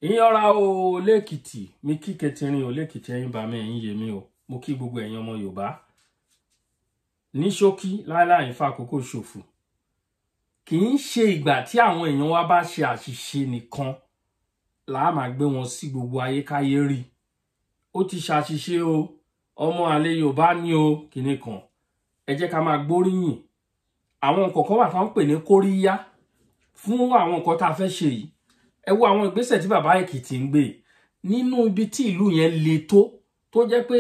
ìyọra o lẹ́kìtì mi kí kẹtìrín o lẹ́kìtì ẹ̀yin bá mi ẹ̀yin yèmí o mo kí gbogbo ẹ̀yin ọmọ Yorùbá ní ṣókí láíláì fa àkókò ṣòfò kì í ṣe ìgbà tí àwọn èèyàn wa bá ṣe àṣìṣe nìkan là á máa gbé wọn sí gbogbo ayékáyé rí ó ti ṣàṣìṣe o ọmọ àlè Yorùbá ní o kìíní kan ẹ jẹ́ ká máa gbóríyìn àwọn nǹkan kan wà tá ń pè ní kóríyá fún àwọn nǹkan tá a fẹ́ ṣe yìí ẹ wo àwọn ìgbésẹ̀ tí bàbá Èkìtì ń gbé nínú ibi tí ìlú yẹn le tó jẹ́ pé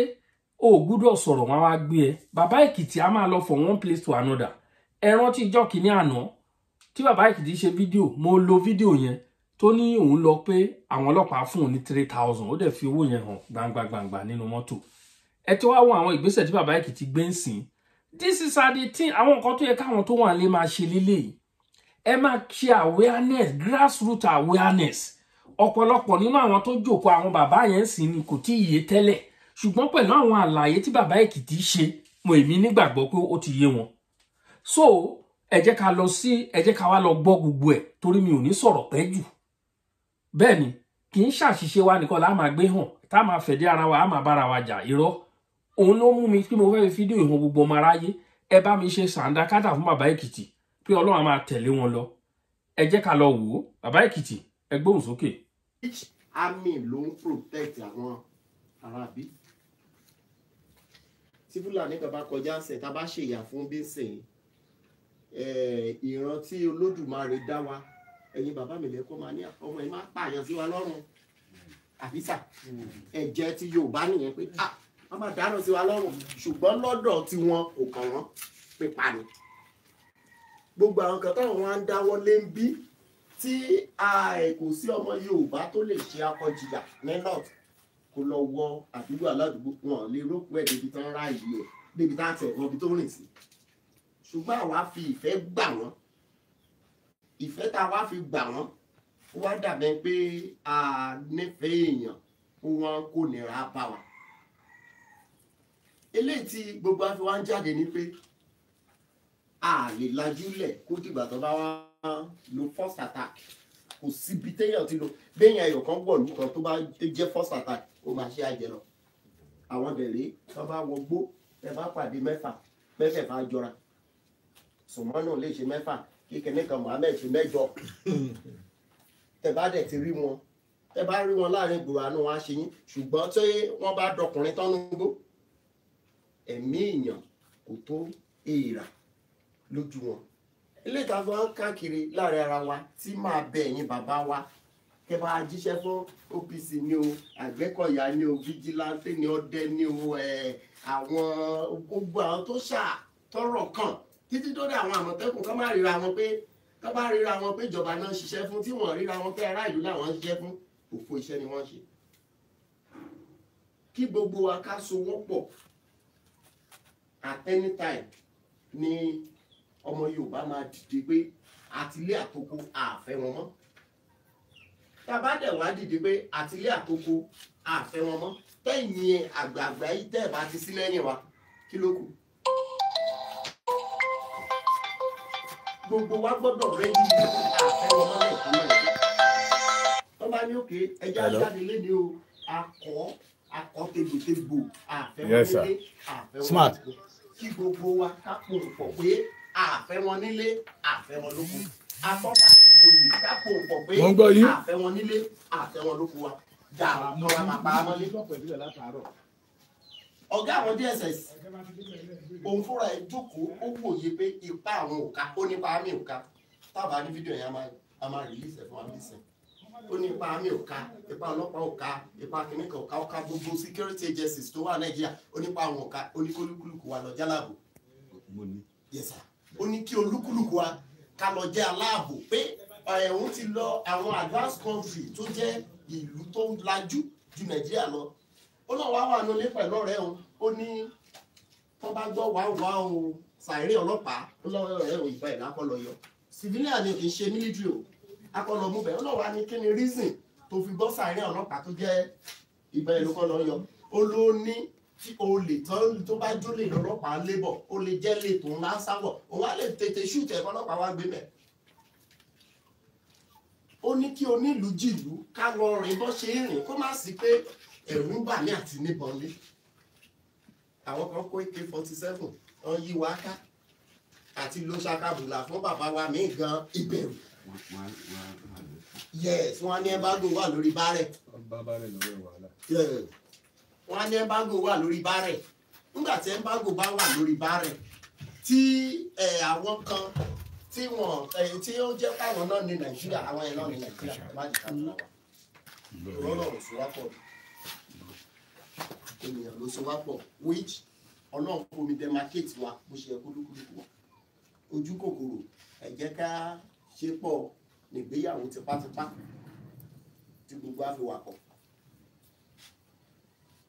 o gbúdọ̀ sọ̀rọ̀ wọn wá gbé ẹ bàbá Èkìtì á máa lọ from one place to another ẹ rántí ìjọ́ kìíní àná tí bàbá Èkìtì ṣe fídíò mo lo fídíò yẹn tó ní òun lọ pé àwọn ọlọ́pàá fún òun ní 3,000 ó dẹ̀ fi owó yẹn hàn gbangba nínú mọ́tò ẹ tí wá wo àwọn ìgbésẹ̀ tí bàbá Èkìtì gbé ń sìn this is the thing àwọn nǹkan tó yẹ káwọn tó wà lè máa ṣe lélẹ́yìí ẹ máa ṣe awareness grassroots awareness ọ̀pọ̀lọpọ̀ nínú àwọn tó jókòó àwọn bàbá yẹn sì ni kò tí ì yé tẹ́lẹ̀ ṣùgbọ́n pẹ̀lú àwọn àlàyé tí bàbá Èkìtì ṣe mo èmi nígbàgbọ́ pé ó ti yé wọn so ẹ jẹ́ ká lọ sí ẹ jẹ́ ká wá lọ gbọ́ gbogbo ẹ̀ torí mi ò ní sọ̀rọ̀ pẹ́ jù bẹ́ẹ̀ ni kì í ṣàṣìṣe wa nìkan láà máa gbé hàn tá a máa fẹ̀dí ara wa á máa bára wa jà irọ́ òun ló mú mi pé mo fẹ́ fi fídíò ìhàn gbogbo ọmọ aráyé ẹ bá mi ṣe sàǹdákátà fún bàbá Èkìtì pé Ọlọ́run á máa tẹ̀lé wọn lọ ẹ jẹ́ ká lọ wò ó bàbá Èkìtì ẹ gbóhùn sókè. Army ló ń protect àwọn arábí tí Fúlàní kan bá kọjá ń sẹ̀ tá a bá ṣèyà fún bí ń sìn ìran tí Olódùmarè dá wa ẹ̀yin bàbá mi lẹ́kọ́ máa ní ọmọ yìí máa pààyàn sí wa lọ́rùn àbísà ẹ̀jẹ̀ ti Yorùbá nìyẹn pé wọ́n máa dáná sí wa lọ́rùn ṣùgbọ́n lọ́dọ̀ tí wọn kò kàn wọ́n pé pa ni gbogbo àwọn kan táwọn wá ń dáwọ́ lé ń bí tí kò sí ọmọ Yorùbá tó lè ṣe akọjìyà ní north kó lọ wọ àdúgbò aládùúgbò wọn lè rókù ẹ̀ débi tán rá ìlú ẹ̀ débi tá àtẹ̀ wọn bí tó rìn sí ṣùgbọ́n àwa fi ìfẹ́ gbà wọ́n ìfẹ́ tá a wá fi gbà wọ́n ó wá dàbẹ̀ pé a nífẹ̀ẹ́ èèyàn wọn kò nira bá wa eléyìí tí gbogbo àfi wá ń jáde ní pé a lè lajúlẹ̀ kó dìgbà tó bá wá lo first attack kò síbi téèyàn ti lo béèyàn ẹyọ kan wọ̀ lùkàn tó bá jẹ́ first attack ó máa ṣe àjẹ lọ àwọn bẹ̀rẹ̀ tó bá wọgbó ẹ bá pàdé mẹ́fẹ̀ẹ̀fà jọra sùmọ́nù lè ṣe mẹ́fà kíkẹ́ni kan Mohammed ṣe mẹ́jọ tẹ bá dẹ̀ ti rí wọn tẹ bá rí wọn láàrin gbòòrò àánú wọn á ṣe yín ṣùgbọ́n tí wọ́n bá dọkùnrin tán núgbó ẹ̀mí èèyàn kò tó èèrà lójú wọn ilé ìtafọ́ káàkiri láàrin ara wa tí máa bẹ ẹ̀yin bàbá wa kẹ bá jíṣẹ́ fún OPC ní o Àgbẹ̀kọ̀yà ní o vigilante ní ọdẹ ní o àwọn gbogbo àwọn tó ṣàtọrọ kàn títí tó dé àwọn Àmọ̀tẹ́kùn ká má ríra wọn pé ká bá ríra wọn pé ìjọba náà ṣiṣẹ́ fún tí wọ́n ríra wọn pé ará ìlú làwọn ń ṣiṣẹ́ fún òfò iṣẹ́ ni wọ́n ṣe kí gbogbo wa ká so wọ́n pọ̀ at any time ni ọmọ Yorùbá máa dìde pé àtìlé àtòkò àfẹ́ wọn mọ́ tàbá dẹ̀ wá dìde pé àtìlé àtòkò àfẹ́ wọn mọ́ tẹ̀yìn àgbààgbà yìí tẹ̀ bá ti sí lẹ́yìn wa kí ló kù. gbogbo wa gbọ́dọ̀ rẹ́dí àfẹ́ wọn mọ́ lẹ́ẹ̀kan náà tó bá ní òkè ẹja jáde léde o akọ tegbòtegbò àfẹ́ wọn nílé àfẹ́ wọn lóko kí gbogbo wa ká pò pọ̀ pé àfẹ́ wọn nílé àfẹ́ wọn lóko afọ́fà ìjòyè ká pò pọ̀ pé àfẹ́ wọn nílé àfẹ́ wọn lóko wa jà lọ́wọ́ máa pa á mọ́lé. ọ̀gá àwọn DSS òun fúnra ẹ̀ jókòó ó wòye pé ipa àwọn òka ó nípa àmì òka tábà ní fídíò yẹn a máa release ẹ̀ fún wa nísìnyí ó ní ipa àmì òka ipa ọlọ́pàá òka ipa kìnnìkan òka gbogbo security agencies tó wà Nàìjíríà ó nípa àwọn òka ó ní kólúkúlùkù wa lọ jálàbò yes sir ó ní kí olúkúlùkù wa ká lọ jẹ́ aláàbò pé òun ti lọ àwọn advanced country tó jẹ́ ìlú tó lajú ju Nàìjíríà lọ ó náà wá wà nílé pẹ̀lú ọ̀rẹ́ òun ó ní wọ́n bá gbọ́ wá o sàárè ọlọ́pàá ó lọ́wọ́ ọ̀rẹ́ òun ìgbà ìlú akọ́lọ yọ civilian ni kì í ṣe military o akọ́lọ mú bẹ́ẹ̀ ó náà wá ní kí ni reason tó fi gbọ́ sàárè ọlọ́pàá tó jẹ́ ìgbà ìlú kọ́lọ yọ ó ló ní tí olè tó bá jólè lọ́lọ́pàá lébọ̀ ó lè jẹ́ lè tó ńlá sáwọ̀ òun á lè tètè ṣùtẹ̀ ọlọ́pàá wá gbé mẹ́ ó ní kí onílùú jìlú ká lọ rìn bó ṣe ń rìn kó má sí pé ẹ̀rù ń bà mí àti níbọn lé àwọn kan kó AK-47 wọn yí wa ká àti lo ṣakabùlà fún bàbá wa mí gan ìbẹ̀rù yes wọn ní embargo wà lórí bárẹ̀ wọn ní embargo wà lórí bárẹ̀ nígbà tí embargo bá wà lórí bárẹ̀ tí àwọn kan tí wọn tí ó jẹ́ káwọn náà ní Nàìjíríà àwọn ẹ̀ náà ní Nàìjíríà má jẹ́ káwọn wà Ọlọ́run sọ wá pọ̀ ènìyàn ló sọ wá pọ̀ which Ọlọ́run kò mi demarcate wa bó ṣe yẹ kó lúkúlùkù wa ojú kòkòrò ẹ jẹ́ ká ṣe pọ̀ nígbéyàwó tipátipá tí gbogbo á fi wà pọ̀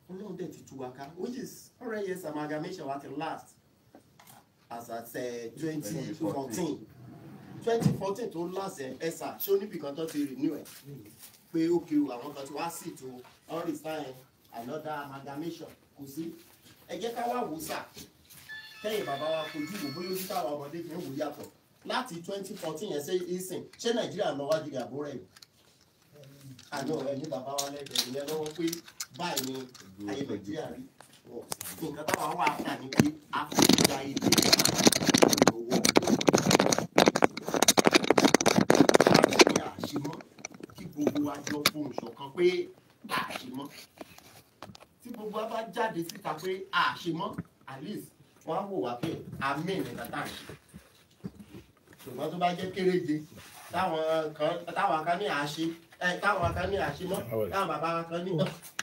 Ọlọ́run dẹ̀ ti tú wa ká which is 100 years amalgamation wa ti last as at 2014 tó last ẹ̀sà ṣé oníbìkan tó ti renew ẹ̀ pé ó kiri àwọn kan tí wá sí tó all this time another amalgamation kò sí ẹ jẹ́ ká wá wò sà kẹ́yìn bàbá wa kojú wò bóyá ojú táwọn ọmọdé fi ń wò yàtọ̀ láti 2014 yẹn ṣe ìsìn ṣé Nàìjíríà lọ wájú ìyàbò rẹ̀ àná ẹni bàbá wa lẹ́gbẹ̀ẹ́ ìyẹn lọ́wọ́ pé báyìí ni ayé Nàìjíríà rí nǹkan táwọn wà áfíà ni pé Áfíríkà ilé owó láti ní àṣemọ́ kí gbogbo wa jọ fohùn ṣọ̀kan pé àṣemọ́ tí gbogbo wa bá jáde síta pé àṣemọ́ at least wọ́n á wò wá pé àmì nìkan tá à ń ṣe ṣùgbọ́n tó bá jẹ́ kéréje táwọn kan ní àṣe táwọn kan ní àṣemọ́ táwọn bàbá kan ní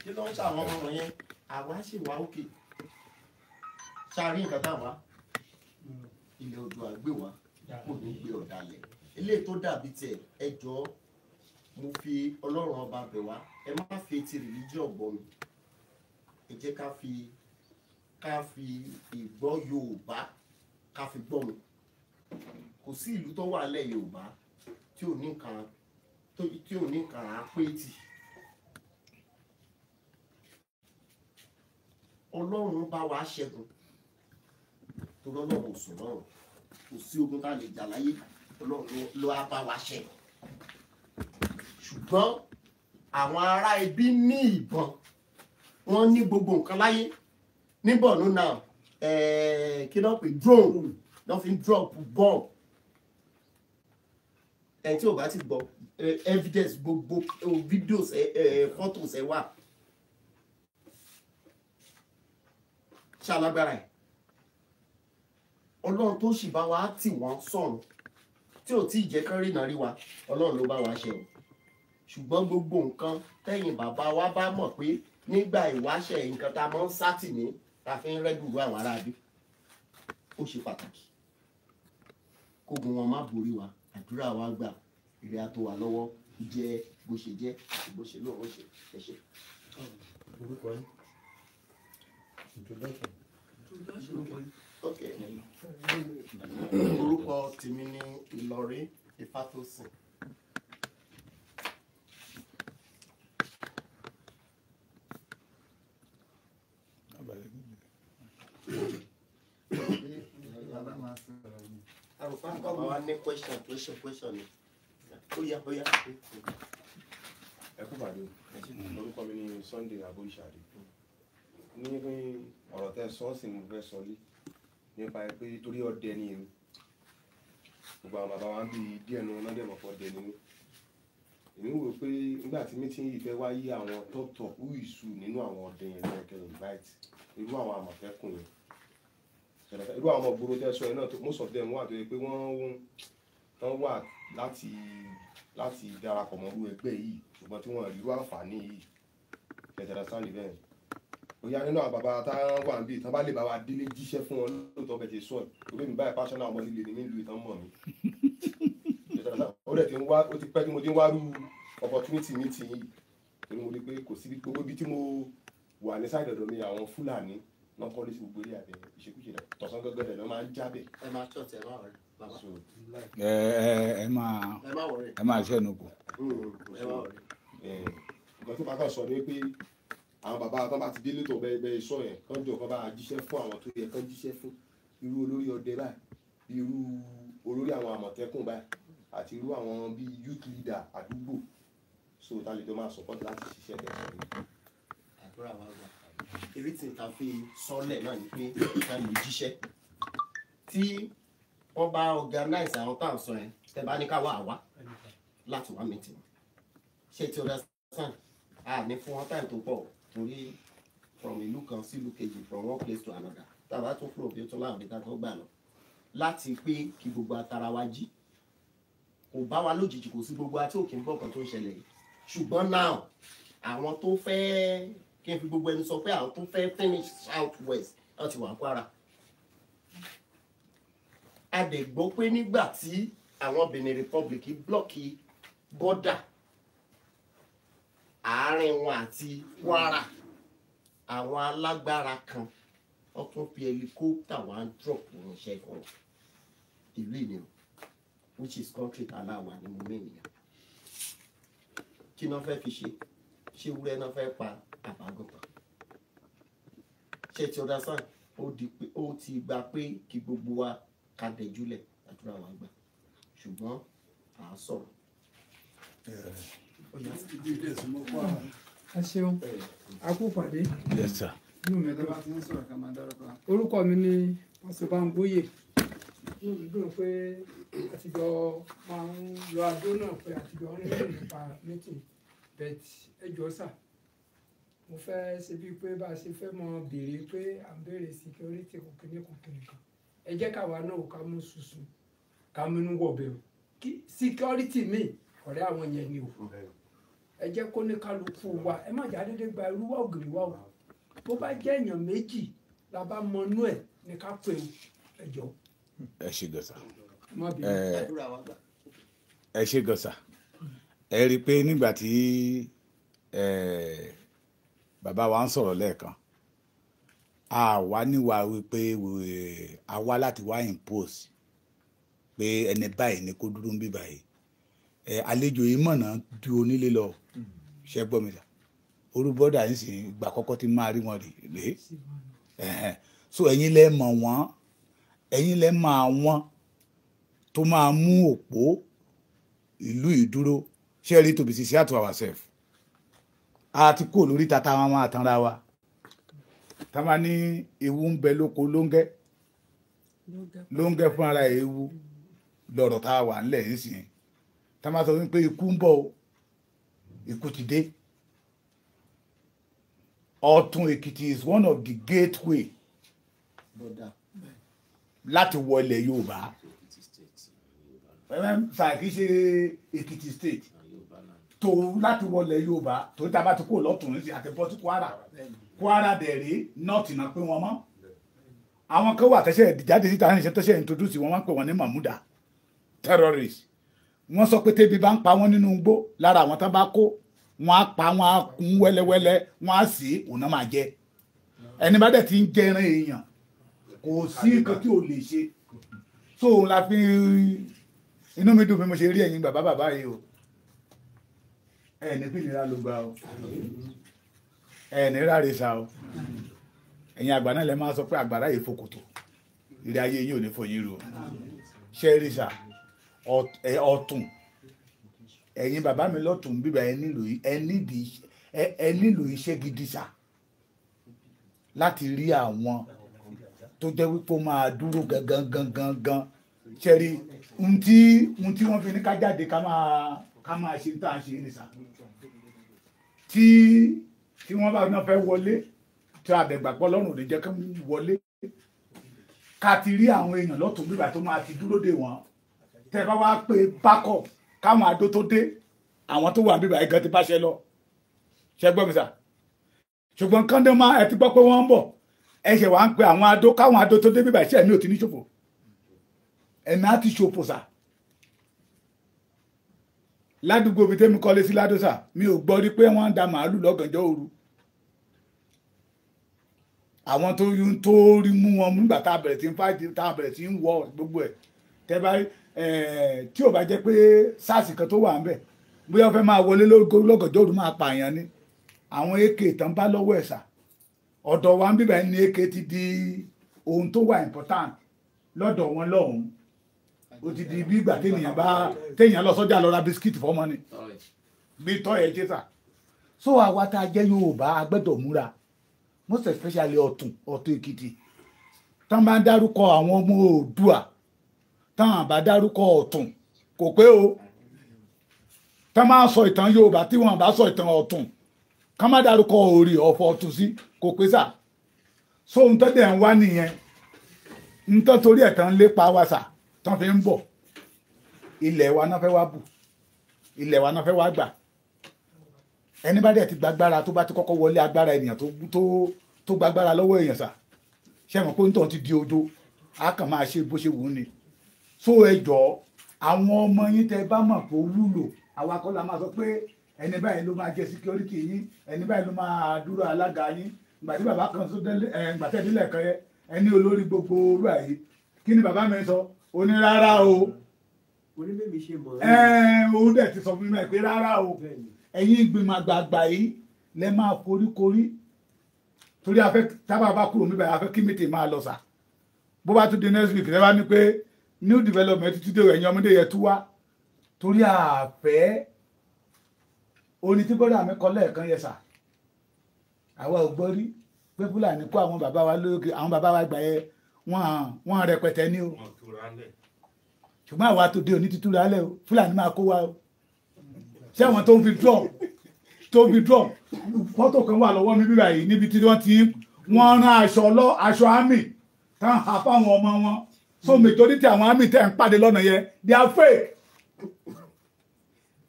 kí ló ń ṣàwọn ọmọ wọn yẹn àwa sì wá òkè sáré nǹkan táwa ilẹ̀ Oòduà gbé wa kò ní gbé ọ̀dàlẹ̀ eléyìí tó dàbí tiẹ̀ ẹ jọ̀ọ́ mo fi Ọlọ́run ọba bẹ̀ wá ẹ má fi ti religion gbọ́ mi ẹ jẹ́ ká fi ìgbọ́ Yorùbá ká fi gbọ́ mi kò sí ìlú tó wà lẹ́ Yorùbá tí ò ní nǹkan àpétì Ọlọ́run bá wa ṣẹ́gun tó lọ́lọ́run sùn lọ́rùn kò sí ogun tá lè jà láyé Ọlọ́run ló á bá wa ṣẹ́gun ṣùgbọ́n àwọn ará ibi ní ìbọn wọ́n ní gbogbo nǹkan láyé ní Borno náà kí ló pè drone ló fi ń drop bomb ẹni tí ò bá ti gbọ́ evidence gbogbo videos photos ẹ wà ṣàlágbára ẹ̀ Ọlọ́run tó sì bá wa tì wọ́n sọ̀rọ̀ tí ò tí ì jẹ́ kán rí náà rí wa Ọlọ́run ló bá wa ṣe o ṣùgbọ́n gbogbo nǹkan tẹ́yìn bàbá wa bá mọ̀ pé nígbà ìwáṣẹ̀ nǹkan tá a mọ́ ń sátìní ta fi ń rẹ́dùrú àwọn aráabí ó ṣe pàtàkì kógun wọn má borí wa àdúrà wa gbà ìrẹ́ àtò wà lọ́wọ́ jẹ́ bó ṣe jẹ́ àti bó ṣe lóun ṣe ẹ ṣe. orúkọ yín introduction. Okay. Orúkọ tèmi ni Ìlọrin Ifátòsìn. Bàbá wa ní question ni. Ó yá. ẹ kú pàdé orúkọ mi ni Sunday Aboríṣàdé ní ọ̀rọ̀ tẹ́ sọ sí mo fẹ́ sọ lé nípa pé torí ọdẹ ni èmi gbogbo àwọn bàbá wa ń bí díẹ̀ nu ọ̀nà dẹ̀mọ̀ fọ́ dẹ nínú èmi wò pé nígbà tí mítí yìí fẹ́ wáyé àwọn tọ́tọ̀ wíìsù nínú àwọn ọdẹ yẹn lẹ́ẹ̀kẹ́ invite irú àwọn Àmọ̀tẹ́kùn yẹn irú àwọn ọmọ gbòòrò tẹ́ sọ yẹn náà most of them wà tó yẹ pé wọ́n wà láti darapọ̀ mọ́ irú ẹgbẹ́ yìí ṣùgbọ́n tí wọ́n rí irú àǹfààní yìí lẹ́tẹ̀rẹ̀ sáàlì bẹ́ẹ̀ bóyá nínú àwọn bàbá tá wà níbi ìtàn bá lè bá wa délé jíṣẹ́ fún wọn lóòótọ́ bẹ́ẹ̀ ti sọ torí mi báyìí pásánà ọmọ líle ní nílùú ìtàn mọ̀ mi ó dẹ̀ ti ń wá ó ti pẹ́ tí mo ti ń wá rú opportunity mi ti yìí torí mo rí pé kò sí gbogbo ibi tí mo wà ní sáìdì ọ̀dọ̀ mi àwọn Fúlàní náà kọ́ lé sí gbogbo eré àbẹ̀ ìṣekúṣe rẹ̀ tọ̀sán gẹ́gẹ́ rẹ̀ ló máa ń jábẹ̀. Ẹ máa tọ́ tẹ̀ máa rẹ̀ bàbá. ẹ máa ṣẹ́nu kù. nǹkan tó bá kàn sọ ni pé àwọn bàbá tó bá ti délé tó bẹ́ẹ̀ sọ yẹn kán jọ kán bá jíṣẹ́ fún àwọn tó yẹ kán jíṣẹ́ fún irú olórí ọdẹ báyìí irú olórí àwọn Àmọ̀tẹ́kùn báyìí àti irú àwọn bíi youth leader àdúgbò so ta lè jọ máa support láti ṣiṣẹ́ tẹ̀sán ni. àdúrà wa gbà eré tí ta fi sọ́lẹ̀ náà ni pé ká lè jíṣẹ́ tí wọ́n bá organize àwọn tá à ń sọ yẹn tẹ́ bá ní ká wá àwa láti wá meeting ṣé ti understand ní fún wọn time tó pọ̀ torí from ìlú kan sí ìlú kejì from one place to another tàbá tún flow bí ó tún láwọn nígbà tó gbà lọ láti pé kí gbogbo atara wa jí kò bá wa lójijì kò sí gbogbo àti òkè ń bọ̀ kan tó ń ṣẹlẹ̀ yìí ṣùgbọ́n now àwọn tó fẹ́ kí n fi gbogbo ẹni sọ pé àwọn tó fẹ́ finish south west láti wà Kwara a dẹ̀ gbọ́ pé nígbà tí àwọn Benin Republic blọ́ọ̀kì bọ́dà àárín wọn àti Kwara àwọn alágbára kan wọ́n tún fi helicopter wá ń drop ìrìnsẹ̀ kan ìlú ìnìyàn which is country aláwa ni mo mẹ́nìyàn kí náà fẹ́ fi ṣe ewúrẹ́ náà fẹ́ pa àbágùntàn ṣé ti ọ̀dà sàn ó ti gba pé kí gbogbo wa ká dẹjúlẹ̀ àdúrà wa gbà ṣùgbọ́n à á sọ̀rọ̀. ẹ ṣeun a kú pàdé. Yes, sir. orúkọ mi ni pásítọ̀ Bámgbóyè inú mi dùn pé àtijọ́ máa ń lọ adó náà pé àtijọ́ ń rìn nípa meeting but ẹ jọ̀ọ́ sà mo fẹ́ ṣe bíi pé bá a ṣe fẹ́ mọ béèrè pé à ń béèrè security kòkìní kan ẹ jẹ́ káwa náà ká mú sùsù ká múnú wọ̀bẹ̀ o kí security mi ọ̀rẹ́ àwọn yẹn ni o ẹ jẹ́ kó ní kálukú wa ẹ má jà dédé gba irú wa ògiri wa o tó bá jẹ́ èèyàn méjì la bá mọ inú ẹ̀ ní ká pè o ẹ jọ̀ọ́. Ẹ ṣé gan sà. àdúrà wa gbà. Ẹ ṣé gan sà. Ẹ rí i pé nígbà tí bàbá wa ń sọ̀rọ̀ lẹ́ẹ̀kan a wá níwà wípé a wá láti wá impose pé ẹni báyìí ni kó dúró ń bí báyìí àlejò yìí mọ̀nà ju onílé lọ ṣe gbọ́ mi sà orú bọ́dà yìí sì gbà kọ́kọ́ tí máa rí wọn rèé so ẹ̀yin lẹ mọ̀ wọ́n ẹ̀yin lẹ mọ̀ àwọn tó máa mú òpó ìlú ìdúró ṣe rí to be sincere to ourselves a ti kó lórí tata wọn máa tanra wa tá máa ní ewu ń bẹ lóko lóńgẹ́ fún ara ewu lọ́rọ̀ tá a wà nílẹ̀ nísìnyí tá máa sọ wípé ikú ń bọ̀ ikú ti dé Ọ̀tún Èkìtì is one of the gateway láti wọ ilẹ̀ Yorùbá kì í ṣe Èkìtì state tó láti wọ ilẹ̀ Yorùbá tó tá a bá ti kó lọ́tún ní àti bọ́ sí Kwara dẹ̀rẹ́ nọ́ọ̀tì náà pé wọ́n mọ́ àwọn kan wà tẹ́sẹ̀ jáde síta ní iṣẹ́ tẹ́sẹ̀ introduce wọn máa ń pè wọ́n ní Mahmuda terrorist wọ́n sọ pé tébi bá ń pa wọ́n nínú igbó lára àwọn tán bá kó wọ́n á pa wọ́n á kún wẹ́lẹ́wẹ́lẹ́ wọ́n á sì òun náà máa jẹ ẹni bá dẹ̀ ti ń jẹ ẹran èèyàn kò sí nǹkan tí ò lè ṣe so òun la fi inú mi dùn bí mo ṣe rí ẹ̀yin bàbá yìí o ẹ̀ ní fìlera ló gba o ẹ̀ ní ráre sa o ẹ̀yin àgbà náà lẹ máa sọ pé àgbàrá yìí fòkòtò ìrẹ́ ayé yìí ò ní fòyín ru ṣe rí sa ọ̀tún ẹ̀yin bàbá mi lọ́tún bíbá ẹ nílò iṣẹ́ gidi sa láti rí àwọn tó jẹ́ wípé ó máa dúró gangan ṣẹ́rí ohun tí wọ́n fi ní ká jáde ká máa ṣe tá a ṣe ní sa tí wọ́n bá náà fẹ́ wọlé tí àbẹ̀gbàpọ̀ lọ́rùn lè jẹ́ kí wọ́n wọlé ká ti rí àwọn èèyàn lọ́tún bíbá tó máa ti dúró dè wọ́n tẹ́ bá wá pé backup káwọn adó tó dé àwọn tó wà bíbá yìí gan ti bá ṣe lọ ṣe gbọ́ mi sà ṣùgbọ́n kọ́ndé máa ẹ ti gbọ́ pé wọ́n ń bọ̀ ẹ ṣe wá ń pe àwọn adó káwọn adó tó dé bíbá iṣẹ́ mi ò ti ní ṣòfò ẹ̀mí á ti ṣòfò sà ládùúgbò bíi tẹ́mi kọ́lé sí ládùúsà mi ò gbọ́ rí pé wọ́n ń da màálù lọ́gànjọ́ òru àwọn tó rí mú wọn nígbà tá a bẹ̀rẹ̀ sí ń fájì tá a bẹ̀rẹ̀ sí ń wọ gbogbo ẹ̀ tẹ́ bá tí ò bá jẹ́ pé sars kan tó wà ń bẹ̀ bóyá ó fẹ́ máa wọlé lọ́gànjọ́ òru máa pààyàn ni àwọn AK tán bá lọ́wọ́ ẹ̀ sà ọ̀dọ̀ wa ń bíbá ní AK ti di ohun tó wà important lọ́dọ̀ wọn lọ́hùn ó ti di bí ìgbà téèyàn lọ sọ́jà lọ ra bisikíìtì fọ́mọ ni bí tọ́ ẹ̀ jẹ́ sà. So àwa tá a jẹ́ Yorùbá a gbọ́dọ̀ múra most especially Ọ̀tún Èkìtì tán bá ń dárúkọ àwọn ọmọ Oòduà tán bá dárúkọ Ọ̀tún kò pé o tán máa sọ ìtàn Yorùbá tí wọ́n bá sọ ìtàn Ọ̀tún kán má dárúkọ Òrì Ọ̀fọ̀ Ọ̀tún sí kò pé sà. So ohun tó dẹ̀ ń wá nìyẹn ń tọ́ torí ẹ̀ tán lépa wa sà tán fi ń bọ̀ ilẹ̀ wa náà fẹ́ wá bù ilẹ̀ wa náà fẹ́ wá gbà ẹni bá dẹ̀ ti gbàgbára tó bá ti kọ́kọ́ wọlé agbára ènìyàn tó gbàgbára lọ́wọ́ èèyàn sà ṣe mọ̀ pé ń tọ́ ti di ojo a kàn máa ṣe bó ṣe wù ú ni. So ẹ jọ̀ọ́ àwọn ọmọ yín tẹ bá mọ̀ pé ó wúlò àwa kọ́ la máa sọ pé ẹni báyìí ló máa jẹ síkírọ́rìtì yín ẹni báyìí ló máa dúró alága yín ìgbà tí bàbá kan tó gbàtẹ́ ìdílé kan yẹ ẹni olórí gbogbo orú àyè kí ni bàbá mi sọ ó ní rárá o oníbèmí ṣe mọ̀ òun dẹ̀ ti sọ fún mi pé rárá o ẹ̀yin ìgbìmọ̀ àgbààgbà yìí lẹ máa foríkorí torí afẹ́ tábà bá kúrò níbẹ̀ afẹ́ kí mìtì máa lọ sà bó bá tún di next week lẹ́wà ní pé new development ti dé ẹ̀yin ọmọdé yẹn tú wá torí àfẹ́ oní tí bọ́dà mi kọ́ lẹ́ẹ̀kan yẹ sà àwa ò gbọ́ rí pé Fúlàní kó àwọn bàbá wa lókè àwọn bàbá wa gbà yẹ wọ́n rẹpẹtẹ ní o ṣùgbọ́n àwa tó dé òní títú rálẹ̀ o Fúlàní máa kó wa o ṣé àwọn tó ń fi drop fọ́tò kan wà lọ́wọ́ mi bíbá yìí níbi tí wọ́n rán aṣọ àmì tán hà fáwọn ọmọ wọn so majority àwọn àmì tẹ̀ ń pàdé lọ́nà yẹn they are fake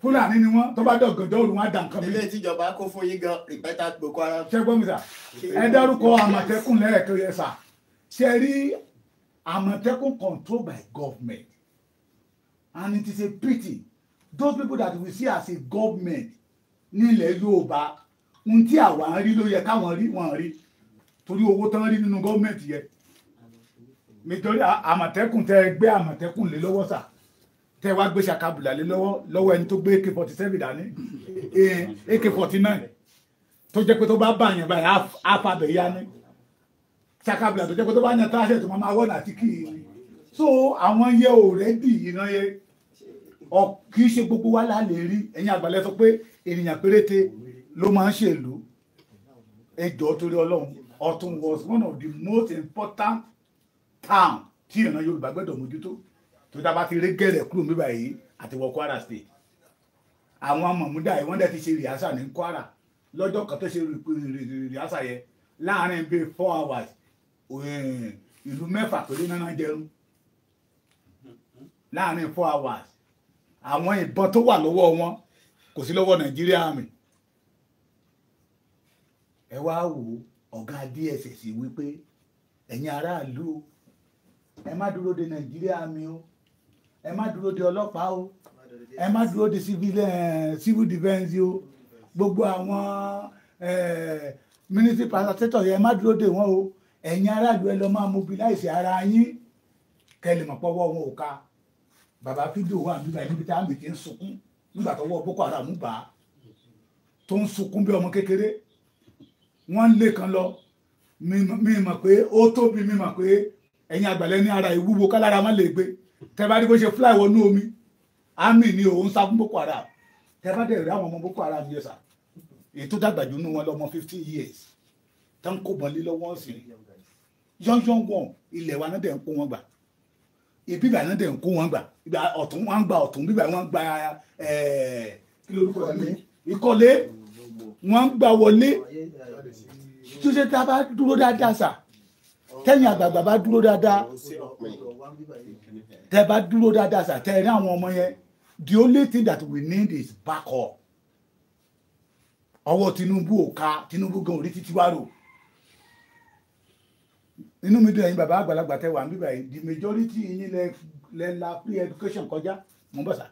Fúlàní ni wọ́n tó bá dọ̀gànjọ́ òru wọn á dà nǹkan mi. ilé tíjọba kó fún yín gan rìpẹ́tà Boko Haram. ṣé gbọ́ mi sà ẹ dárúkọ Àmọ̀tẹ́kùn lẹ́ẹ̀kan yẹn sà ṣe rí Àmọ̀tẹ́kùn controlled by government and it is a pity those people that we see as a government nílẹ̀ Yorùbá ohun tí àwa ń rí ló yẹ káwọn rí wọn rí torí owó tán rí nínú gọ́ọ̀mẹ̀ntì yẹn nítorí Àmọ̀tẹ́kùn tẹ gbé Àmọ̀tẹ́kùn lé lọ́wọ́ sà tẹ wá gbé Ṣakabùlà lé lọ́wọ́ ẹni tó gbé AK-47 dání AK-49 tó jẹ́ pé tó bá bá yẹn báyìí àfàbẹ̀ yá ní Ṣakabùlà tó jẹ́ pé tó bá yẹn táṣẹ̀ tó máa wọ́n àti kì í ni so àwọn yẹ already ìran yẹ kì í ṣe gbogbo wa la lè rí ẹ̀yin àgbàlẹ̀ sọ pé ènìyàn péréte ló máa ń ṣèlú ẹjọ́ torí Ọlọ́run Ọ̀tún was one of the most important town tí ìran Yorùbá gbọ́dọ̀ mójútó tó dábàá ti rí gẹ̀rẹ̀ kúrò níbà yìí àti wọ Kwara State àwọn mọ̀múdà yìí wọ́n dẹ̀ ti ṣe rìhásà ní Kwara lọ́jọ́ kan tó ṣe rìhásà yẹn láàárín bíi 4 hours ìlú 6 péré náà jẹun láàárín 4 hours àwọn ìbọn tó wà lọ́wọ́ wọn kò sí lọ́wọ́ Nàìjíríà àmì ẹ wá wò ọ̀gá DSS wípé ẹ̀yin aráàlú ẹ má dúró de Nàìjíríà àmì o ẹ má dúró de ọlọ́pàá o ẹ má dúró de civil defence o gbogbo àwọn military parastator yẹn ẹ má dúró de wọn o ẹ̀yin aráàlú ẹ lọ máa mobilize ara yín kẹ́lẹ̀ mọ̀ pọ́wọ́ wọn ò ká bàbá fídíò wà nígbà níbi tí àmì ti ń sunkún nígbà tọwọ́ Boko Haram bá tó ń sunkún bí ọmọ kékeré wọ́n lé kan lọ mi mọ̀ pé ó tóbi mi mọ̀ pé ẹ̀yin àgbàlẹ̀ ní ara ìwúwo kálára má lè gbé tẹ́ bá rí bó ṣe fly wọnú omi àmì ni òun sá fún Boko Haram tẹ́ bá dẹ̀ rí àwọn ọmọ Boko Haram yẹn sà èyí tó dàgbà jù nínú wọn lọ́mọ 15 years tán kó bọ́n lé lọ́wọ́ sí yọ́nyọ́n wọn ilẹ̀ wa náà dẹ̀ ń kó wọn gbà ìbíbà náà dẹ̀ ń kó wọn gbà ìgbà ọ̀tún wọn gba ọ̀tún bíbà wọn gba kí lórúkọ rẹ̀ ìkọlé wọn gbà wọlé tó ṣe tá a bá dúró dáadáa sà tẹ́yìn àgbààgbà bá dúró dáadáa tẹ́ bá dúró dáadáa sà tẹ́ ẹ ní àwọn ọmọ yẹn the only thing that we need is back up ọwọ́ Tinubu ò ká Tinubu gan orí títí wá rò inú mi dùn ẹ̀yin bàbá àgbàlagbà tẹ́ wà ń bíbà yìí the majority yín lẹ la free education kọjá mo ń bọ̀ sà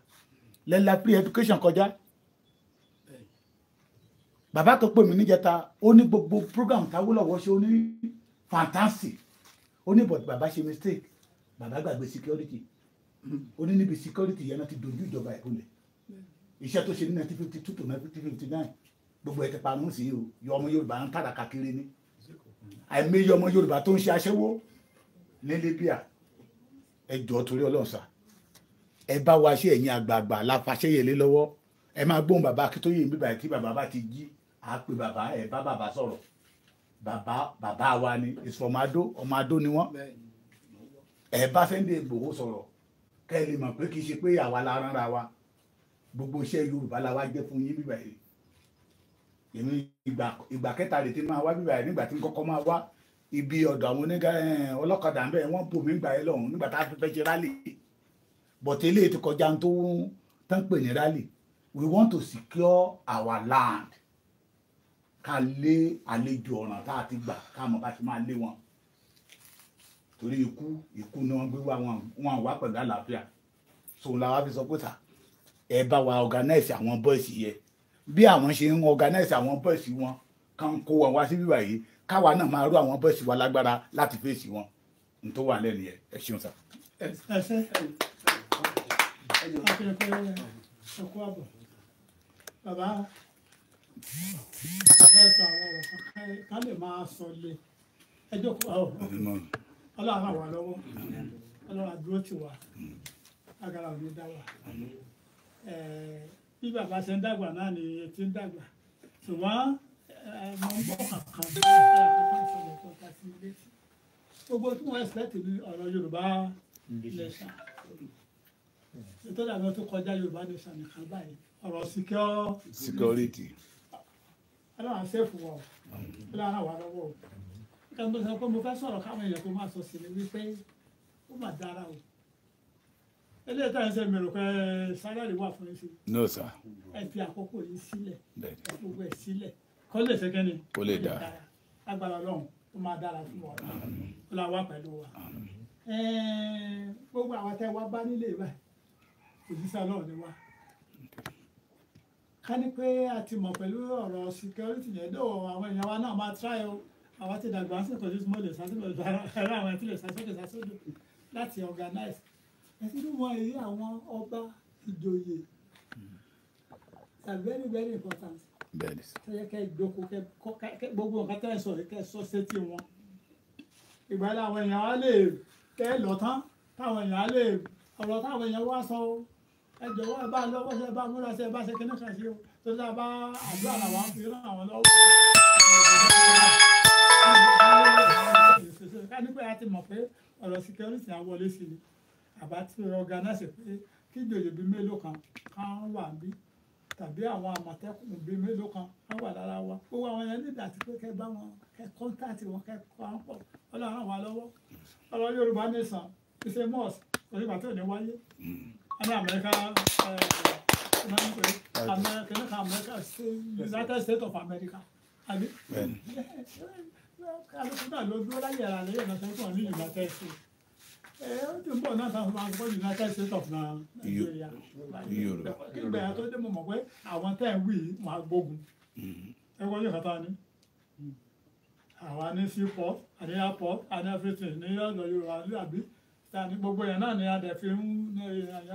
lẹ la free education kọjá bàbá tó pè mí níjẹta ó ní gbogbo program táwọ́lọ́wọ́ ṣe ó ní fantastic ó ní but bàbá ṣe mistake bàbá gbàgbé security ó ní níbi security yẹn náà ti dojú ìjọba ìkúnlẹ̀ iṣẹ́ tó ṣe ní 1952 to 1959 gbogbo ẹ̀ ti parun sí o yọ ọmọ Yorùbá ń tàdàkà kiri ní àìmọye ọmọ Yorùbá tó ń ṣe aṣẹ́wó ní Libya ẹjọ́ torí Ọlọ́run sà ẹ bá wa ṣe ẹ̀yin àgbààgbà láfàṣẹyẹlé lọ́wọ́ ẹ máa gbóhùn bàbá Akíntóyè bíbá tí bàbá bá ti jí à á pe bàbá ẹ bá bàbá sọ̀rọ̀ bàbá wa ni ìsọmọdó ọmọ adó ni wọ́n ẹ bá Sunday Igboho sọ̀rọ̀ kẹ́ ẹ lè mọ̀ pé kì í ṣe pé àwa la ránra wa gbogbo iṣẹ́ Yorùbá la wá jẹ́ fún yín bíbá yìí èmi ìgbà kẹta rèé tí máa wá bíbá yìí nígbà tí n kọ́kọ́ máa wá ibi ọ̀dọ̀ àwọn oníga ọlọ́kadà ń bẹ̀ wọ́n bò mí gbà ẹ́ lọ́hùn nígbà tá a fẹ́ ṣe rálì bọ̀tẹ́ ilé ti kọjá tó tán pè ní rálì we want to secure our land ká lé àlejò ọ̀ràn tá a ti gbà ká mọ̀ bá ti máa lé wọn torí ikú ni wọ́n gbé wá wọn wá pẹ̀lú àlàáfíà so la wá fi sọ pé sà ẹ bá wa organize àwọn boys yẹ bí àwọn ṣe ń organize àwọn boys wọn kàn kó wọn wá sí bíbá yìí káwa náà máa rú àwọn bọ́ọ̀sì wa lágbára láti fèsì wọn n tó wà lẹ́nu yẹn ẹ ṣeun sá. ẹsẹ akẹ́kọ̀ọ́ ẹ̀kọ́ àbọ̀ bàbá ẹ sọ àwọn ọ̀rọ̀ ká lè máa sọ lé ẹjọ́ Ọlọ́run àwa lọ́wọ́ Ọlọ́run àdúró tì wá agara òní dá wà bí bàbá ṣe ń dàgbà náà ni etí ń dàgbà ṣùgbọ́n mo ń bọ̀ kankan ìṣẹ̀lẹ̀ tó ta sí ilé gbogbo tí wọ́n ẹ̀sìlẹ̀tì ní ọ̀rọ̀ Yorùbá nation ètò ìdàgbà tó kọjá Yorùbá nation nìkan báyìí ọ̀rọ̀ security Ọlọ́run àṣẹ́fù wọ̀ Ọlọ́run àwa lọ́wọ́ o kí n sọ pé mo fẹ́ sọ̀rọ̀ káwọn èèyàn tó máa sọ sí ni wípé ó mà dára o eléyìí tá à ń ṣe mi rò pé sálárì wà fún yín sí. no sir. ẹ fi àkókò yìí sílẹ̀ ẹ gbogbo ẹ̀ sílẹ̀ kó lè ṣe kẹ́ni kó lè dá agbára Ọlọ́run ó máa dára fún wa ó la wá pẹ̀lú wa gbogbo àwọn tẹ́ wá bá nílé ìwà òjíṣẹ́ Ọlọ́run ni wá ká ní pé a ti mọ̀ pẹ̀lú ọ̀rọ̀ security yẹn dó àwọn èèyàn wa náà máa try o àwọn ti dàgbà sí ìkọ̀jú tí mo lè sásódò ẹ̀rọ àwọn ẹ̀tí lè sásódò láti organize ẹ̀sìn tó wọ́n èyí àwọn ọba ìjòyè are very very important ṣe kẹ́ ìjókòó kẹ́ gbogbo nǹkan tẹ́ ẹ̀ sọ kẹ́ sọ sétí wọn ìgbà yẹn àwọn èèyàn á lè kẹ́ lọ tán táwọn èèyàn á lè ọ̀rọ̀ táwọn èèyàn wá sọ ẹ jọ̀wọ́ ẹ bá lọ́wọ́ ṣe bá múra ṣe bá ṣe kíní kan sí o tó dáa bá àdúrà làwọn á fi rán àwọn lọ́wọ́ ká ní pé a ti mọ̀ pé ọ̀rọ̀ security á wọlé sí ni àbá tí organize pé kí ìjòyè bíi mélòó kan wà bí tàbí àwọn àmọ̀tẹ́kùn bíi mélòó kan wà lára wa gbogbo àwọn yẹn nígbà tí pé kẹ́ bá wọn kẹ́ kọ́ńtàtì wọn kẹ́ kọ́ àwọn pọ̀ Ọlọ́run wà lọ́wọ́ ọ̀rọ̀ Yorùbá nation ṣe mọ́ọ̀sì kò nígbà tí ò ní wáyé ní Amẹ́ríkà United States of America àbí kálukú náà ló dúró láyé ara lẹ́yìn náà sẹ́kọ̀ọ́ ní United States ó ti ń bọ̀ náà táwọn máa ń gbọ́ United States of Nigeria kí ìgbà yẹn tó dé mo mọ̀ pé àwọn tẹ́ ń wí máa gbógun ẹ wọ́n yóò kàtà ní àwa ní seaport àní airport àní everything ní ọ̀dọ̀ Yorùbá ní àbí ta ní gbogbo yẹn náà ni adẹ̀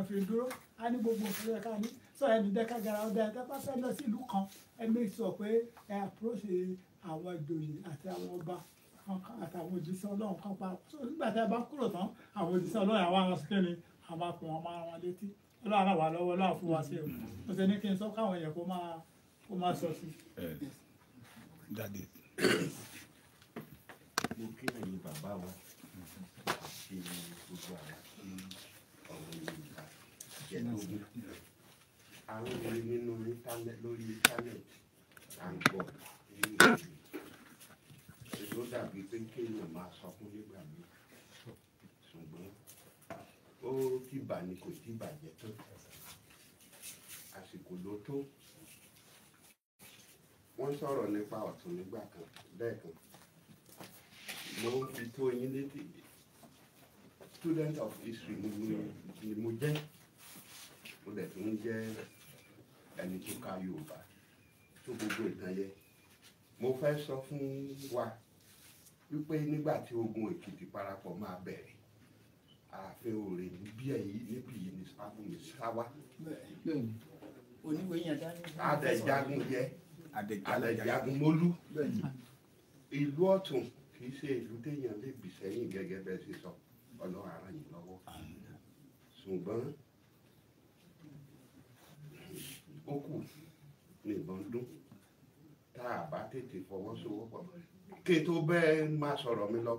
fi dúró á ní gbogbo nǹkan yẹn ká ní sọ ẹni dẹ́ka gara ọdẹ ẹ̀ka bá fẹ́ lọ sí ìlú kan ẹ make sure pé ẹ approach àwọn ìjòyè àti àwọn ọba àtàwọn òjíṣẹ́ Ọlọ́run kan pa nígbà tí a bá kúrò tán àwọn òjíṣẹ́ Ọlọ́run àwọn ará síkẹ́ ni àwọn apò wọn máa wọn létí Ọlọ́run àwà lọ́wọ́ Ọlọ́run fún wa sí o mo ṣe ní kí n sọ káwọn èèyàn kó máa sọ sí. mo kí ẹ̀yin bàbá wa àti gbogbo àwọn tí ọ̀rọ̀ Yorùbá jẹ́ lógún àwọn obìnrin nínú lórí íńtánẹ́ẹ̀tì à ń gbọ́ ló dàbí pé kéèyàn máa sọkún nígbà míì ṣùgbọ́n ó tìbà ni kò tí bàjẹ́ tó àsìkò ló tó wọ́n sọ̀rọ̀ nípa ọ̀tún nígbà kan lẹ́ẹ̀kan mo ń fi tó yín létí student of history ni mo jẹ́ mo dẹ̀ tún jẹ́ ẹni tó ka Yorùbá tó gbogbo ìtàn yẹ mo fẹ́ sọ fún wa wípé nígbà tí ogun Èkìtì parapọ̀ máa bẹ̀rẹ̀ ààfin Òòrè níbí yìí ní sábùmí sáwá adẹ̀jagun jẹ́ adẹ̀jagun mólú ìlú Ọ̀tún kì í ṣe ìlú téèyàn lè bì sẹ́yìn gẹ́gẹ́ bẹ́ẹ̀ ṣe sọ Ọlọ́run á ràn yín lọ́wọ́ ṣùgbọ́n ó kù ní ìbọn dún tá a bá tètè fọwọ́sowọ́pọ̀ kí n tó bẹ́ẹ̀ máa sọ̀rọ̀ mi lọ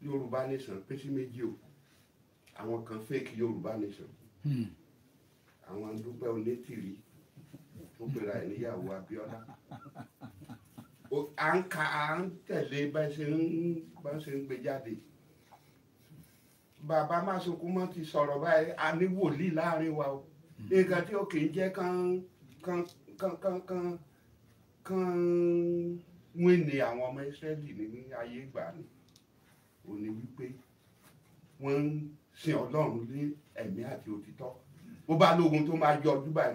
Yorùbá nation pín sí méjì o àwọn kan fake Yorùbá nation àwọn Dúpẹ́ Onítìrí tó pera ẹ̀ níyàwó Abíọ́lá à ń tẹ̀lé bá ṣe ń gbé jáde bàbá Máṣokúmọ́ ti sọ̀rọ̀ báyìí a ní wòlíì láàrin wa o nǹkan tí ó kì í jẹ́ kán wíìnì àwọn ọmọ Ísírẹ́lì ní ayé ìgbà ni ò ní wípé wọ́n ń sin Ọlọ́run ní ẹ̀mí àti òtítọ́ bó bá lógun tó máa yọ ọdún báyìí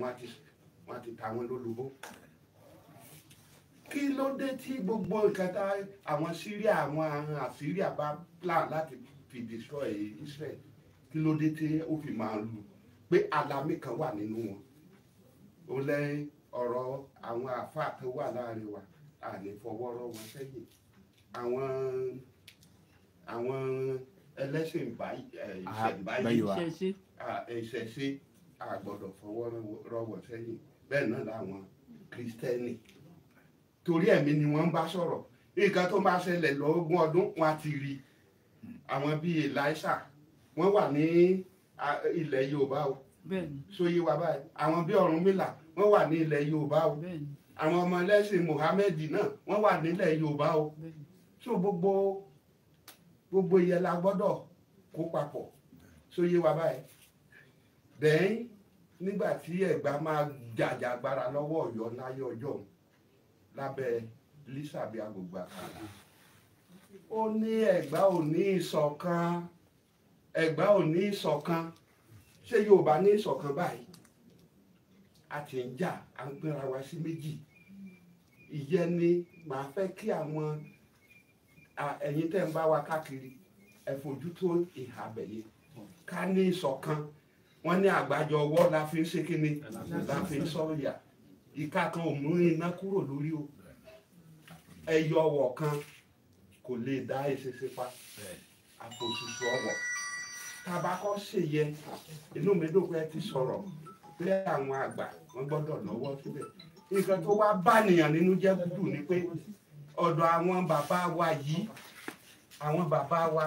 wọ́n ti ta wọn lólobó kí ló dé tí gbogbo nǹkan tá àwọn Syria àwọn Assyria bá plan láti fi destroy Israel kí ló dé tí ó fi máa lù pé alámì kan wà nínú wọn ó lẹ ọ̀rọ̀ àwọn àfáà tó wà láàrin wa àní fọwọ́rọ́ wọn sẹ́yìn àwọn ẹlẹ́sìn ìṣẹ̀ṣe àgbọ́dọ̀ fọwọ́rọ́ wọn sẹ́yìn bẹ́ẹ̀ náà làwọn Kristẹni torí ẹ̀mí ni wọ́n ń bá sọ̀rọ̀ nǹkan tó máa ṣẹlẹ̀ lọ́gbọ̀n ọdún wọn ti rí àwọn bíi Elisha wọ́n wà ní ilẹ̀ Yorùbá o sóyè wa báyìí àwọn bíi Ọ̀rúnmìlà wọ́n wà ní ilẹ̀ Yorùbá o àwọn ọmọ ẹlẹ́sìn Muhammed náà wọ́n wà nílẹ̀ Yorùbá o so gbogbo ìyẹn la gbọ́dọ̀ kó papọ̀ sóyè wa báyìí bẹ́ẹ̀ nígbà tí Ẹ̀gbá máa jàjàgbara lọ́wọ́ Ọ̀yọ́ láyé ọjọ́ lábẹ́ Lísàbí Agbègbè Àkàlà ó ní Ẹ̀gbá ò ní ìṣọ̀kan Ẹ̀gbá ò ní ìṣọ̀kan ṣé Yorùbá ní ìṣọ̀kan báyìí a ti ń jà à ń pínra wa sí méjì ìyẹn ni màá fẹ́ kí àwọn ẹ̀yin tẹ́ ń bá wa káàkiri ẹ fojú tó ìhà bẹ̀yẹ ká ní ìṣọ̀kan wọ́n ní àgbájọ ọwọ́ la fi ń ṣe kíni la fi ń sọ̀yà ìka kan ò mú iná kúrò lórí o ẹyọ ọwọ́ kan kò lè dá ìṣẹṣẹ pa àfòṣùṣù ọwọ́ tabakọ ṣèyẹ inú mi dùn pé ẹ ti sọ̀rọ̀ pé àwọn àgbà wọ́n gbọ́dọ̀ lọ́wọ́ síbẹ̀ nǹkan tó wá bá nìyàn nínú jẹ́ dùn ni pé ọ̀dọ̀ àwọn bàbá wa yìí àwọn bàbá wa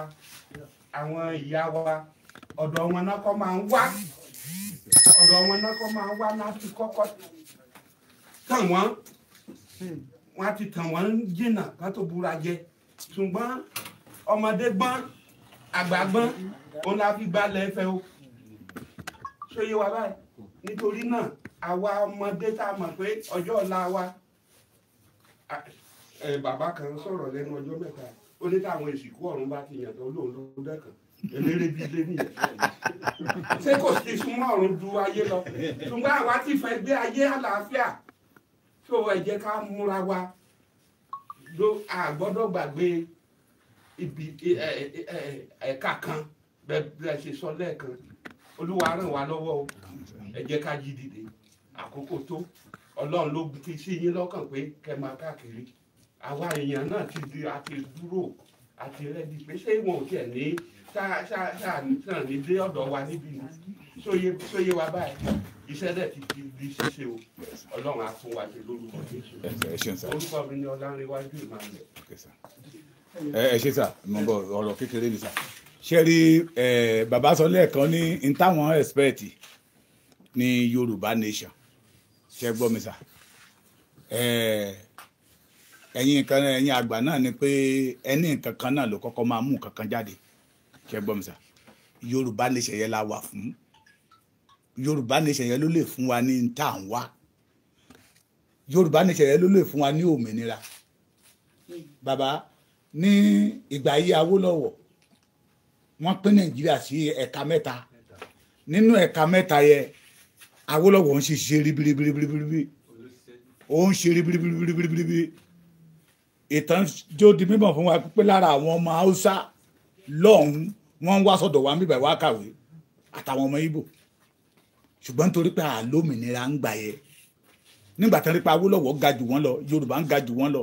àwọn ìyá wa ọ̀dọ̀ wọn náà kọ́ máa ń wá ọ̀dọ̀ wọn náà kọ́ máa ń wá láti kọ́kọ́ tàn wọ́n á ti tàn wọ́n jìnnà ká tó búra jẹ ṣùgbọ́n ọmọdé gbọ́n àgbà gbọ́n òun la fi gbalẹ̀ ẹ̀fẹ̀ o ṣóyè wa báyìí nítorí náà àwa ọmọdé tá a mọ̀ pé ọjọ́ ọ̀la wa bàbá kan sọ̀rọ̀ lẹ́nu ọjọ́ mẹ́ta ó ní táwọn ìsìnkú ọ̀run bá ti yàn tán lóun ló dẹ́kan eléré bíi lé nìyẹn ṣé kò sí súnmọ́ ọ̀run ju ayé lọ ṣùgbọ́n àwa ti fẹ́ gbé ayé àlàáfíà tó ẹ jẹ́ ká múra wa ló àgbọ́dọ̀ gbàgbé ibi ẹ̀ka kan bẹ́ẹ̀ ṣe sọ lẹ́ẹ̀kan Olúwa ràn wá lọ́wọ́ o ẹ jẹ́ ká jí dìde àkókò tó Ọlọ́run ló fi sí yín lọ́kàn pé kẹ́ máa káàkiri àwa èèyàn náà ti dúró àti rẹ́dí pé ṣé wọn ò tiẹ̀ ní sáà ní dé ọ̀dọ̀ wa níbí ni sóyè wa báyìí iṣẹ́ dẹ̀ ti di ṣíṣe o Ọlọ́run á fún wa ṣe lórúkọ Jésù orúkọ mi ni Ọlánrewájú Emmanuel. ẹ ṣe sà mo bọ ọ̀rọ̀ kékeré ni sà ṣe rí bàbá sọ lẹ́ẹ̀kan ní n táwọn expect ní Yorùbá nation ṣe gbọ́ mi sà ẹ̀yin àgbà náà ni pé ẹni nǹkan kan náà ló kọ́kọ́ máa mú nǹkan kan jáde ṣe gbọ́ mi sà Yorùbá nation yẹn la wà fún Yorùbá nation yẹn ló lè fún wa ní tá à ń wá Yorùbá nation yẹn ló lè fún wa ní òmìnira bàbá ní ìgbà yìí Awólọ́wọ̀ wọ́n pín Nàìjíríà sí ẹ̀ka mẹ́ta nínú ẹ̀ka mẹ́ta yẹn Awólọ́wọ̀ ń ṣiṣẹ́ ribiribiribiribi ó ń ṣe ribiribiribiribi ìtàn jó di mímọ̀ fún wa pé lára àwọn ọmọ Haúsá lọ́hùn wọ́n ń wá sọ́dọ̀ wa níbẹ̀ wá kàwé àtàwọn ọmọ Ìgbò ṣùgbọ́n nítorí pé àlómìnira ń gbà yẹ nígbà tí wọ́n rí pé Awólọ́wọ̀ ga jù wọ́n lọ Yorùbá ń ga jù wọ́n lọ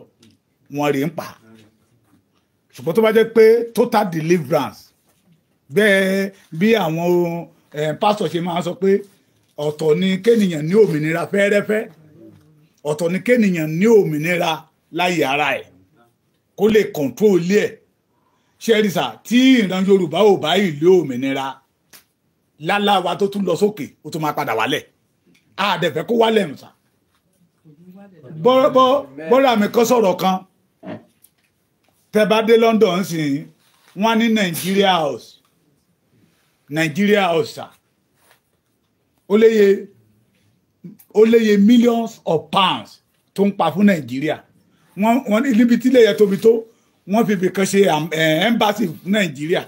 wọ́n rí ń pa ṣùgbọ́n tó bá jẹ́ pé total deliverance bẹ́ẹ̀ bí àwọn pásítọ̀ ṣe máa sọ pé ọ̀tọ̀ ni kéèyàn ní òmìnira fẹ́ẹ́rẹ́fẹ́ ọ̀tọ̀ ni kéèyàn ní òmìnira láyé ara ẹ̀ kó lè control ilé ẹ̀ ṣẹ́rìsà tí ìran Yorùbá ò bá ìlú òmìnira láláwa tó tún lọ sókè ó tún máa padà wálẹ̀ àdẹ̀fẹ́ kó wálẹ̀ nù sà bọ́lá mi kọ́ sọ̀rọ̀ kan tẹ́ bá dé London sí wọ́n ní Nigeria house sà ó léye millions of pounds tó ń pa fún Nàìjíríà wọ́n ní níbi tí ilé yẹn tóbi tó wọ́n fi bìkan ṣe embassy fún Nàìjíríà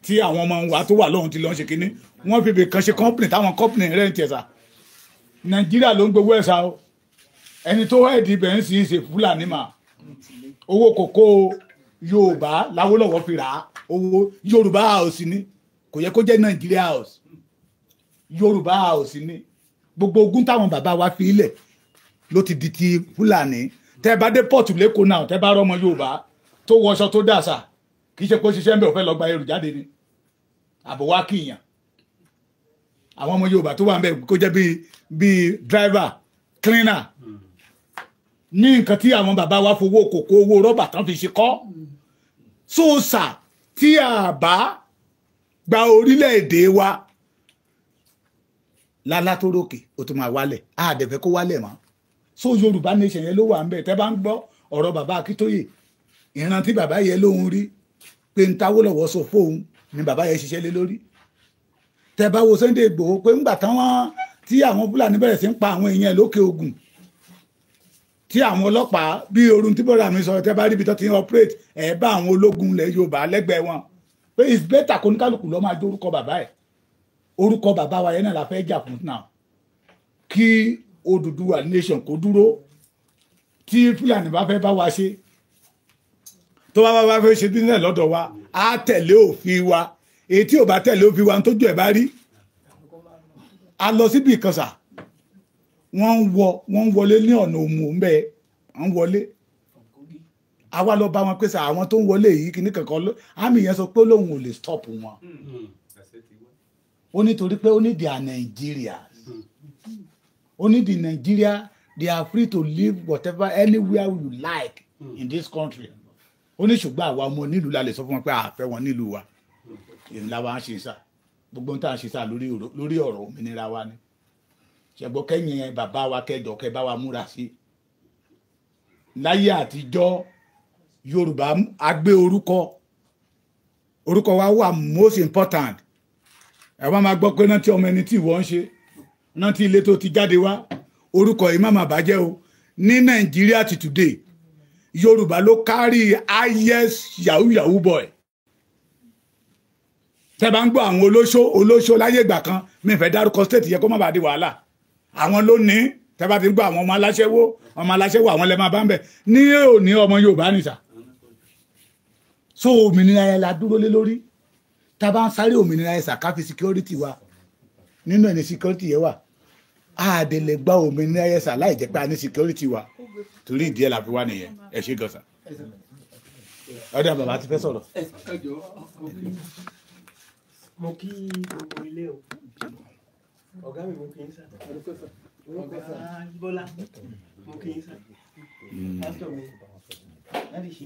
tí àwọn ọmọ wa tó wà lọ́hùn ti lọ́n ṣe kínní wọ́n fi bìkan ṣe company táwọn company rẹ̀ ń tẹ̀sà Nàìjíríà ló ń gbowó ẹ̀sà o ẹni tó ẹ̀dì ibẹ̀ ń sì ṣe Fúlàní mà owó kòkó Yorùbá l'Awólọ́wọ̀ fi rà á owó Yorùbá house ni kò yẹ kó jẹ́ Nigeria house Yorùbá house ni gbogbo ogún táwọn bàbá wa fi ilẹ̀ ló ti di ti Fúlàní tẹ́ bá dé port lẹ́kọ̀ọ́ náà tẹ́ bá rọ́mọ Yorùbá tó wọṣọ tó dàsà kì í ṣe pé ó ṣiṣẹ́ ń bẹ̀ ò fẹ́ lọ gba ẹrù jáde ni àbò wá kíyàn àwọn ọmọ Yorùbá tó wà ń bẹ̀ kó jẹ́ bíi driver cleaner ní nǹkan tí àwọn bàbá wa fowó kòkó owó rọ́bà tán fi ṣe kọ́ sóòsà tí a bá gba orílẹ̀-èdè wa lálá tó rókè ó tún máa wálẹ̀ àdẹ̀fẹ́ kó wálẹ̀ mọ́ so Yorùbá nation yẹn ló wà ń bẹ̀ tẹ́ bá ń gbọ́ ọ̀rọ̀ bàbá Akíntóyè ìran tí bàbá yẹn lóhun rí pé ń t'Awólọ́wọ̀ sọ fóun ni bàbá yẹn ṣiṣẹ́ lé lórí tẹ́ bá wo Sunday Igboho pé ńgbà táwọn tí àwọn Fúlàní bẹ̀rẹ̀ sí ń pa àwọn èèyàn lókè Ògùn tí àwọn ọlọ́pàá bí orun tí bọ́dà mi sọ tẹ́ bá rí ibi tó ti ń operate ẹ̀ bá àwọn ológun ilẹ̀ Yorùbá lẹ́gbẹ̀ẹ́ wọn pé it's better kó ní kálukú lọ́ máa jó orúkọ bàbá ẹ̀ orúkọ bàbá wa yẹn náà la fẹ́ jà fún náà kí Odùduwà nation kó dúró tí Fúlàní bá fẹ́ bá wa ṣe tó bá fẹ́ ṣe business lọ́dọ̀ wa á tẹ̀lé òfin wa èyí tí ò bá tẹ̀lé òfin wa tó jù ẹ̀ bá rí a lọ síbi ìkànsà wọ́n wọlé ní ọ̀nà òmù ń bẹ́ẹ̀ wọ́n wọlé àwa lọ bá wọn pèsè àwọn tó ń wọlé yìí kìíní kankan àmì yẹn sọ pé lóun ò lè stop wọn ó nítorí pé ó ní they are Nigerians ó ní the Nigeria they are free to live whatever anywhere you like in this country ó ní ṣùgbọ́n àwa ọmọ nílùú la lè sọ fún wọn pé àfẹ́ wọn nílùú wa èyí la wa ń ṣe sá gbogbo tá à ń ṣe sá lórí ọ̀rọ̀ òmìnira wa ni ṣẹ̀gbọ́n kẹ́yìn bàbá wa kẹjọ kẹ bá wa múra sí láyé àtijọ́ Yorùbá agbé orúkọ wa wà most important ẹ wá máa gbọ́ pé náà tí ọmọ ẹni tí ìwọ ń ṣe náà tí ilé tó ti jáde wá orúkọ yìí má má bàjẹ́ o ní Nàìjíríà ti today Yorùbá ló kárí highest yahoo boy tẹ́ bá ń gbọ́ àwọn olóṣó láyé ìgbà kan mi fẹ́ dárúkọ state yẹ kó má bàa di wàhálà àwọn ló ní tẹ́ bá ti ń gbọ́ àwọn ọmọ aláṣẹ́wó àwọn lẹ́ máa bá ń bẹ̀ ní òní ọmọ Yorùbá nìta so òmìnira ẹ̀ la dúró lé lórí tá a bá ń sáré òmìnira ẹ̀ sàkáfi security wa nínú ẹni security yẹn wà àdèlè gba òmìnira ẹ̀ sà láì jẹ́ pé a ní security wa torí ìdí ẹ̀ la fi wá nìyẹn ẹ ṣé gan sà ọdẹ bàbá ti fẹ́ sọ̀rọ̀. mo kí gbogbo ilé o ọ̀gá mi mo kí yín sá ọ̀gá Bọ́lá mo kí yín sá pásítọ̀ mi láti ṣe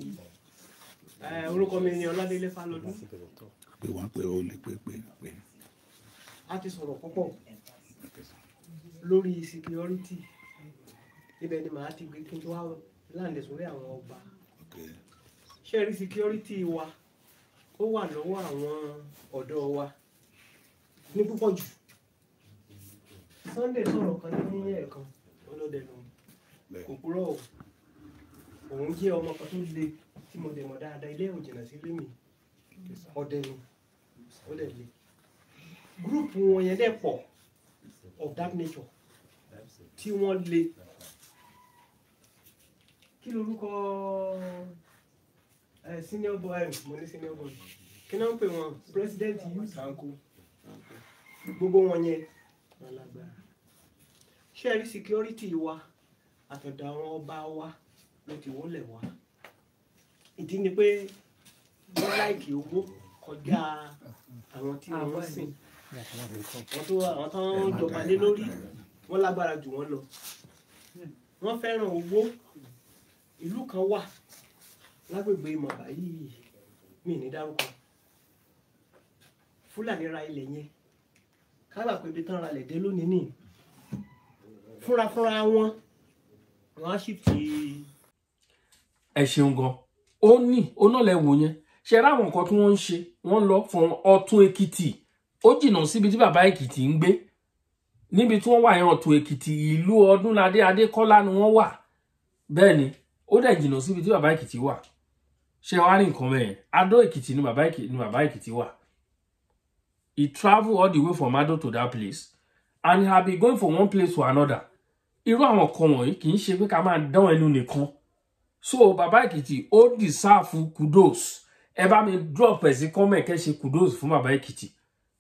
orúkọ mi ni Ọládélé Fálọdún. pé wọ́n pé ó lè pé. a ti sọ̀rọ̀ púpọ̀ lórí security ibẹ̀ ni màá ti gbé kí n tó wá láǹdẹ̀ sórí àwọn ọba ṣe rí security wa ó wà lọ́wọ́ àwọn ọ̀dọ́ wa ní púpọ̀ jù. Sunday sọ̀rọ̀ kan ní ẹ̀ẹ̀kan ọlọ́dẹ lọ kò kúrò òun jẹ́ ọmọ kan tó le tí mo dẹ̀ mọ̀ dáadáa ilé ò jìnnà sí lémi ọdẹ ni ó dẹ̀ le gúrùpù wọn yẹn dẹ̀ pọ̀ of that nature tí wọ́n le kí lorúkọ senior boy mo ní senior boy kí náà ń pè wọn president youth sanko gbogbo wọn yẹn wọn lágbára ṣe rí security wa àtọ̀dọ̀ àwọn ọba wa ló ti wọlé wa ìdí ni pé wọ́n láìkì owó kọjá àwọn tí wọ́n sìn àwọn tó ń jọba lé lórí wọ́n lágbára jù wọ́n lọ wọ́n fẹ́ràn owó. Ìlú kan wà lágbègbè Ìmọ̀bà yìí mi ní dárúkọ Fúlàní ra ilẹ̀ yẹn kágbà pé ibi tán ra lẹ̀ dé lónìí nìyí fúnra wọn á sì fi. ẹ ṣeun gan ó ní onálẹ̀ wò yẹn ṣe ráwọn nǹkan tí wọ́n ń ṣe wọ́n lọ fún Ọ̀tún Èkìtì ó jìnnà síbi tí bàbá Èkìtì ń gbé níbi tí wọ́n wà yẹn Ọ̀tún Èkìtì ìlú Ọdúnládé Adékọ́lá ni wọ́n wà bẹ́ẹ̀ ni ó dẹ̀ jìnnà síbi tí bàbá Èkìtì wà ṣe wá rí nǹkan mẹ́rin Adó Èkìtì ni bàbá Èkìtì wà. He travel all the way from Ado to that place and he had been going from one place to another. Irú àwọn kan wọ̀nyí kì í ṣe pé ká máa dán ẹnu nìkan. So bàbá Èkìtì ó deserve kudos. Ẹ bá mi drop ẹ̀ sí comment kẹ́ ṣe kudos fún bàbá Èkìtì.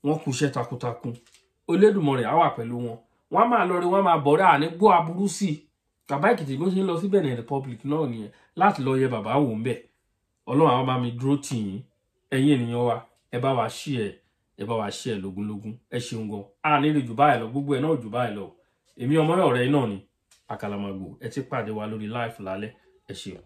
Wọ́n kú iṣẹ́ takuntakun. Olódùmarè á wà pẹ̀lú wọn. Wọ́n máa lọ rí wọ́n máa bọ̀rẹ́ àní gbọ́ aburú sí i. Bàbá Èkìtì bó ṣe ń lọ sí Benin Republic náà nìyẹn láti lọ yẹ bàbá wò ń bẹ̀. Ọlọ́run àwọn bá mi dúró tì yín. Ẹ̀yin ènìyàn wa ẹ bá wa share lógúnlógún. Ẹ ṣeun gan. A ní lè jù báyìí lọ gbogbo ẹ̀ náà jù báyìí lọ. Èmi ọmọ ọ̀rẹ́ náà ni Àkàlàmàgbò ẹ ti pàdé wa lórí live lálẹ́ ẹ ṣeun.